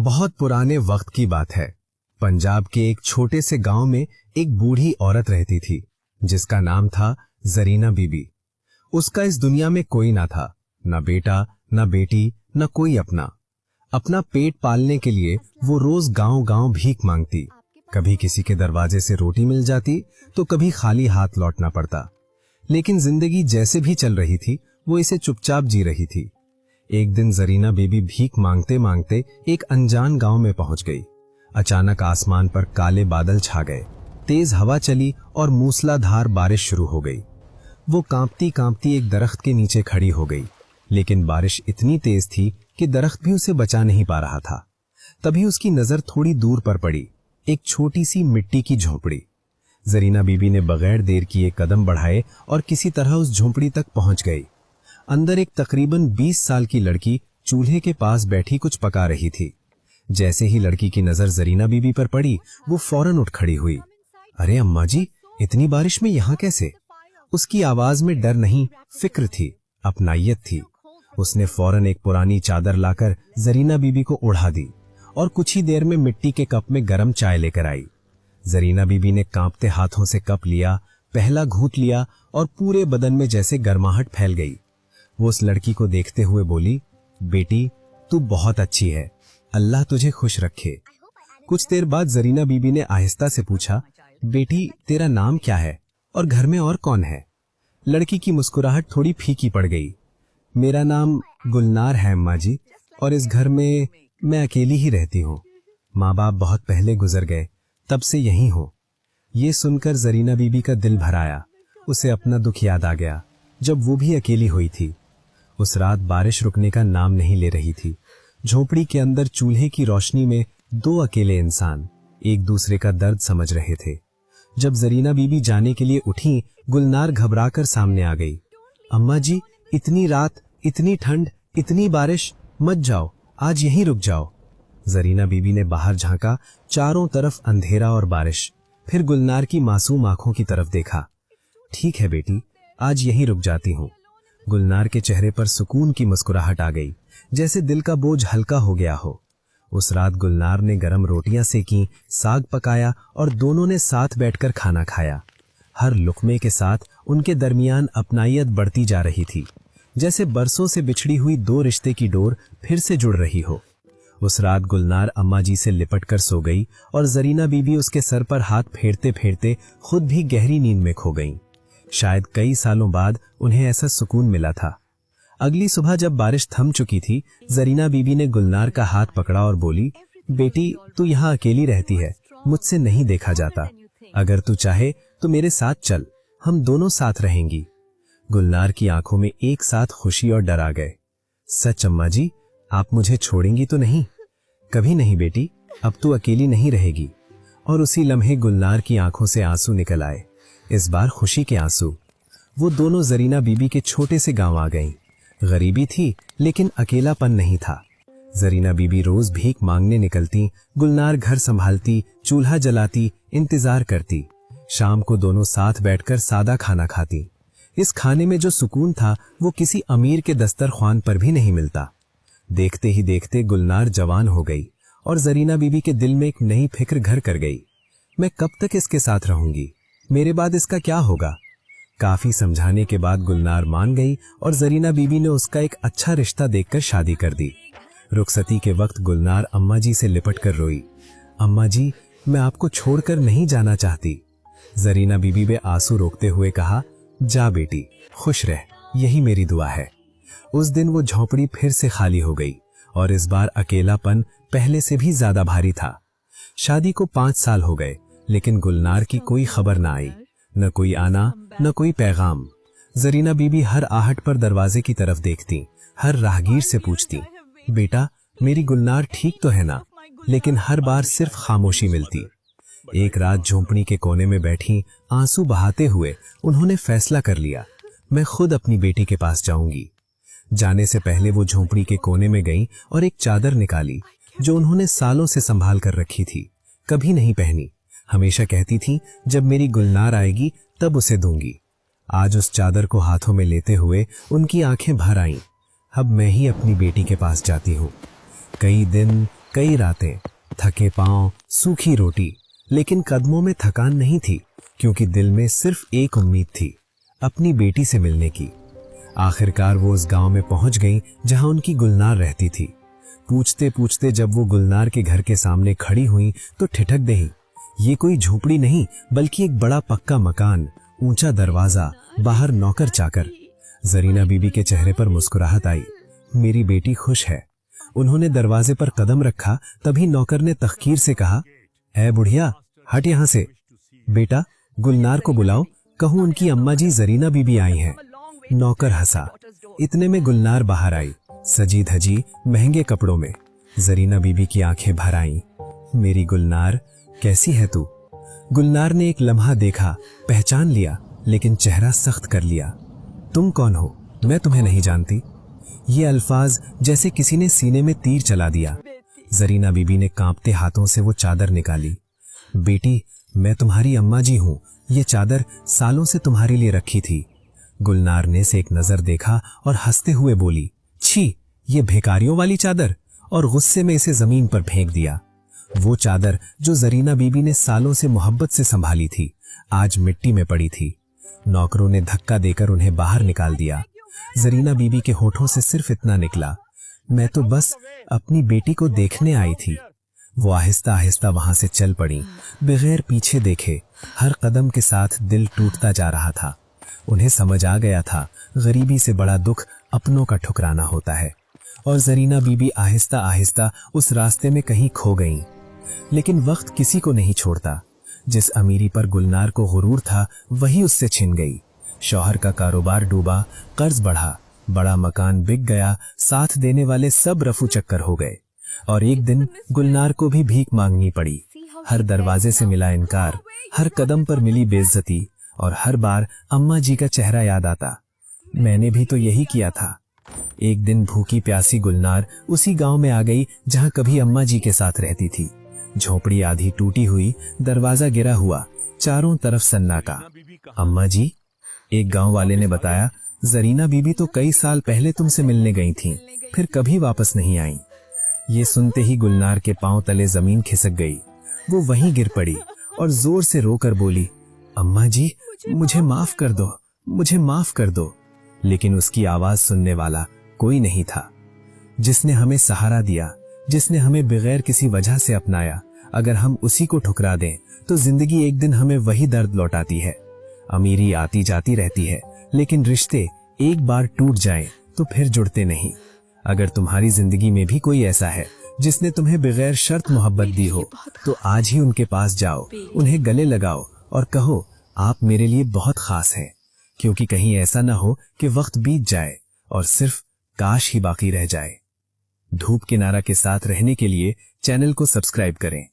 बहुत पुराने वक्त की बात है। पंजाब के एक छोटे से गांव में एक बूढ़ी औरत रहती थी जिसका नाम था जरीना बीबी। उसका इस दुनिया में कोई ना था, न बेटा न बेटी न कोई अपना पेट पालने के लिए वो रोज गांव-गांव भीख मांगती। कभी किसी के दरवाजे से रोटी मिल जाती तो कभी खाली हाथ लौटना पड़ता। लेकिन जिंदगी जैसे भी चल रही थी वो इसे चुपचाप जी रही थी। एक दिन जरीना बीबी भीख मांगते मांगते एक अनजान गांव में पहुंच गई। अचानक आसमान पर काले बादल छा गए, तेज हवा चली और मूसलाधार बारिश शुरू हो गई। वो कांपती कांपती एक दरख्त के नीचे खड़ी हो गई, लेकिन बारिश इतनी तेज थी कि दरख्त भी उसे बचा नहीं पा रहा था। तभी उसकी नजर थोड़ी दूर पर पड़ी, एक छोटी सी मिट्टी की झोंपड़ी। जरीना बीबी ने बगैर देर किए कदम बढ़ाए और किसी तरह उस झोंपड़ी तक पहुंच गई। अंदर एक तकरीबन 20 साल की लड़की चूल्हे के पास बैठी कुछ पका रही थी। जैसे ही लड़की की नजर जरीना बीबी पर पड़ी, वो फौरन उठ खड़ी हुई। अरे अम्मा जी, इतनी बारिश में यहाँ कैसे? उसकी आवाज में डर नहीं, फिक्र थी, अपनायत थी। उसने फौरन एक पुरानी चादर लाकर जरीना बीबी को ओढ़ा दी और कुछ ही देर में मिट्टी के कप में गर्म चाय लेकर आई। जरीना बीबी ने कांपते हाथों से कप लिया, पहला घूंट लिया और पूरे बदन में जैसे गर्माहट फैल गई। वो उस लड़की को देखते हुए बोली, बेटी तू बहुत अच्छी है, अल्लाह तुझे खुश रखे। कुछ देर बाद जरीना बीबी ने आहिस्ता से पूछा, बेटी तेरा नाम क्या है और घर में और कौन है? लड़की की मुस्कुराहट थोड़ी फीकी पड़ गई। मेरा नाम गुलनार है अम्मा जी, और इस घर में मैं अकेली ही रहती हूँ। माँ बाप बहुत पहले गुजर गए, तब से यहीं हूँ। ये सुनकर जरीना बीबी का दिल भर आया। उसे अपना दुख याद आ गया जब वो भी अकेली हुई थी। उस रात बारिश रुकने का नाम नहीं ले रही थी। झोपड़ी के अंदर चूल्हे की रोशनी में दो अकेले इंसान एक दूसरे का दर्द समझ रहे थे। जब जरीना बीबी जाने के लिए उठी, गुलनार घबराकर सामने आ गई। अम्मा जी, इतनी रात, इतनी ठंड, इतनी बारिश, मत जाओ, आज यहीं रुक जाओ। जरीना बीबी ने बाहर झांका, चारों तरफ अंधेरा और बारिश। फिर गुलनार की मासूम आंखों की तरफ देखा। ठीक है बेटी, आज यहीं रुक जाती हूँ। गुलनार के चेहरे पर सुकून की मुस्कुराहट आ गई, जैसे दिल का बोझ हल्का हो गया हो। उस रात गुलनार ने गरम रोटियां सेकीं, साग पकाया और दोनों ने साथ बैठकर खाना खाया। हर लुकमे के साथ उनके दरमियान अपनायत बढ़ती जा रही थी, जैसे बरसों से बिछड़ी हुई दो रिश्ते की डोर फिर से जुड़ रही हो। उस रात गुलनार अम्मा जी से लिपट कर सो गई और जरीना बीबी उसके सर पर हाथ फेरते फेरते खुद भी गहरी नींद में खो गईं। शायद कई सालों बाद उन्हें ऐसा सुकून मिला था। अगली सुबह जब बारिश थम चुकी थी, जरीना बीबी ने गुलनार का हाथ पकड़ा और बोली, बेटी तू यहाँ अकेली रहती है, मुझसे नहीं देखा जाता। अगर तू चाहे तो मेरे साथ चल, हम दोनों साथ रहेंगी। गुलनार की आंखों में एक साथ खुशी और डर आ गए। सच अम्मा जी, आप मुझे छोड़ेंगी तो नहीं? कभी नहीं बेटी, अब तू अकेली नहीं रहेगी। और उसी लम्हे गुलनार की आंखों से आंसू निकल आए, इस बार खुशी के आंसू। वो दोनों जरीना बीबी के छोटे से गांव आ गईं। गरीबी थी लेकिन अकेलापन नहीं था। जरीना बीबी रोज भीख मांगने निकलती, गुलनार घर संभालती, चूल्हा जलाती, इंतजार करती। शाम को दोनों साथ बैठकर सादा खाना खाती। इस खाने में जो सुकून था वो किसी अमीर के दस्तरख्वान पर भी नहीं मिलता। देखते ही देखते गुलनार जवान हो गई और जरीना बीबी के दिल में एक नई फिक्र घर कर गई। मैं कब तक इसके साथ रहूंगी? मेरे बाद इसका क्या होगा? काफी समझाने के बाद गुलनार मान गई और जरीना बीबी ने उसका एक अच्छा रिश्ता देखकर शादी कर दी। रुखसती के वक्त गुलनार अम्मा जी से लिपट कर रोई। अम्मा जी, मैं आपको छोड़कर नहीं जाना चाहती। जरीना बीबी ने आंसू रोकते हुए कहा, जा बेटी, खुश रह, यही मेरी दुआ है। उस दिन वो झोंपड़ी फिर से खाली हो गई और इस बार अकेलापन पहले से भी ज्यादा भारी था। शादी को 5 साल हो गए, लेकिन गुलनार की कोई खबर ना आई, न कोई आना न कोई पैगाम। जरीना बीबी हर आहट पर दरवाजे की तरफ देखती, हर राहगीर से पूछती, बेटा मेरी गुलनार ठीक तो है ना? लेकिन हर बार सिर्फ खामोशी मिलती। एक रात झोंपड़ी के कोने में बैठी आंसू बहाते हुए उन्होंने फैसला कर लिया, मैं खुद अपनी बेटी के पास जाऊंगी। जाने से पहले वो झोंपड़ी के कोने में गईं और एक चादर निकाली जो उन्होंने सालों से संभाल कर रखी थी, कभी नहीं पहनी। हमेशा कहती थी जब मेरी गुलनार आएगी तब उसे दूंगी। आज उस चादर को हाथों में लेते हुए उनकी आंखें भर आईं। अब मैं ही अपनी बेटी के पास जाती हूँ। कई दिन, कई रातें, थके पांव, सूखी रोटी, लेकिन कदमों में थकान नहीं थी, क्योंकि दिल में सिर्फ एक उम्मीद थी, अपनी बेटी से मिलने की। आखिरकार वो उस गांव में पहुंच गईं जहां उनकी गुलनार रहती थी। पूछते पूछते जब वो गुलनार के घर के सामने खड़ी हुई तो ठिठक गईं। ये कोई झोपड़ी नहीं, बल्कि एक बड़ा पक्का मकान, ऊंचा दरवाजा, बाहर नौकर चाकर। जरीना बीबी के चेहरे पर मुस्कुराहट आई। मेरी बेटी खुश है। उन्होंने दरवाजे पर कदम रखा, तभी नौकर ने तखकीर से कहा, ऐ बुढ़िया, हट यहां से। बेटा, गुलनार को बुलाओ, कहूं उनकी अम्मा जी जरीना बीबी आई हैं। नौकर हंसा। इतने में गुलनार बाहर आई, सजी धजी, महंगे कपड़ों में। जरीना बीबी की आंखें भर आईं। मेरी गुलनार, कैसी है तू? गुलनार ने एक लम्हा देखा, पहचान लिया, लेकिन चेहरा सख्त कर लिया। तुम कौन हो? मैं तुम्हें नहीं जानती। ये अल्फाज जैसे किसी ने सीने में तीर चला दिया। जरीना बीबी ने कांपते हाथों से वो चादर निकाली। बेटी, मैं तुम्हारी अम्मा जी हूं। ये चादर सालों से तुम्हारे लिए रखी थी। गुलनार ने से एक नजर देखा और हंसते हुए बोली, छी, ये भिखारियों वाली चादर, और गुस्से में इसे जमीन पर फेंक दिया। वो चादर जो जरीना बीबी ने सालों से मोहब्बत से संभाली थी, आज मिट्टी में पड़ी थी। नौकरों ने धक्का देकर उन्हें बाहर निकाल दिया। जरीना बीबी के होठों से सिर्फ इतना निकला, मैं तो बस अपनी बेटी को देखने आई थी। वो आहिस्ता आहिस्ता वहां से चल पड़ी, बगैर पीछे देखे। हर कदम के साथ दिल टूटता जा रहा था। उन्हें समझ आ गया था, गरीबी से बड़ा दुख अपनों का ठुकराना होता है। और जरीना बीबी आहिस्ता आहिस्ता उस रास्ते में कहीं खो गईं। लेकिन वक्त किसी को नहीं छोड़ता। जिस अमीरी पर गुलनार को गुरूर था, वही उससे छिन गई। शौहर का कारोबार डूबा, कर्ज बढ़ा, बड़ा मकान बिक गया, साथ देने वाले सब रफू चक्कर हो गए। और एक दिन गुलनार को भी भीख मांगनी पड़ी। हर दरवाजे से मिला इनकार, हर कदम पर मिली बेइज्जती, और हर बार अम्मा जी का चेहरा याद आता। मैंने भी तो यही किया था। एक दिन भूखी प्यासी गुलनार उसी गांव में आ गई जहां कभी अम्मा जी के साथ रहती थी। झोपड़ी आधी टूटी हुई, दरवाजा गिरा हुआ, चारों तरफ सन्नाटा। अम्मा जी, एक गांव वाले ने बताया, जरीना बीबी तो कई साल पहले तुमसे मिलने गई थीं, फिर कभी वापस नहीं आई। ये सुनते ही गुलनार के पांव तले जमीन खिसक गई। वो वहीं गिर पड़ी और जोर से रोकर बोली, अम्मा जी, मुझे माफ कर दो, मुझे माफ कर दो। लेकिन उसकी आवाज सुनने वाला कोई नहीं था। जिसने हमें सहारा दिया, जिसने हमें बगैर किसी वजह से अपनाया, अगर हम उसी को ठुकरा दें तो जिंदगी एक दिन हमें वही दर्द लौटाती है। अमीरी आती जाती रहती है, लेकिन रिश्ते एक बार टूट जाएं तो फिर जुड़ते नहीं। अगर तुम्हारी जिंदगी में भी कोई ऐसा है जिसने तुम्हें बगैर शर्त मोहब्बत दी हो, तो आज ही उनके पास जाओ, उन्हें गले लगाओ और कहो, आप मेरे लिए बहुत खास हैं। क्योंकि कहीं ऐसा ना हो कि वक्त बीत जाए और सिर्फ काश ही बाकी रह जाए। धूप किनारा के साथ रहने के लिए चैनल को सब्सक्राइब करें।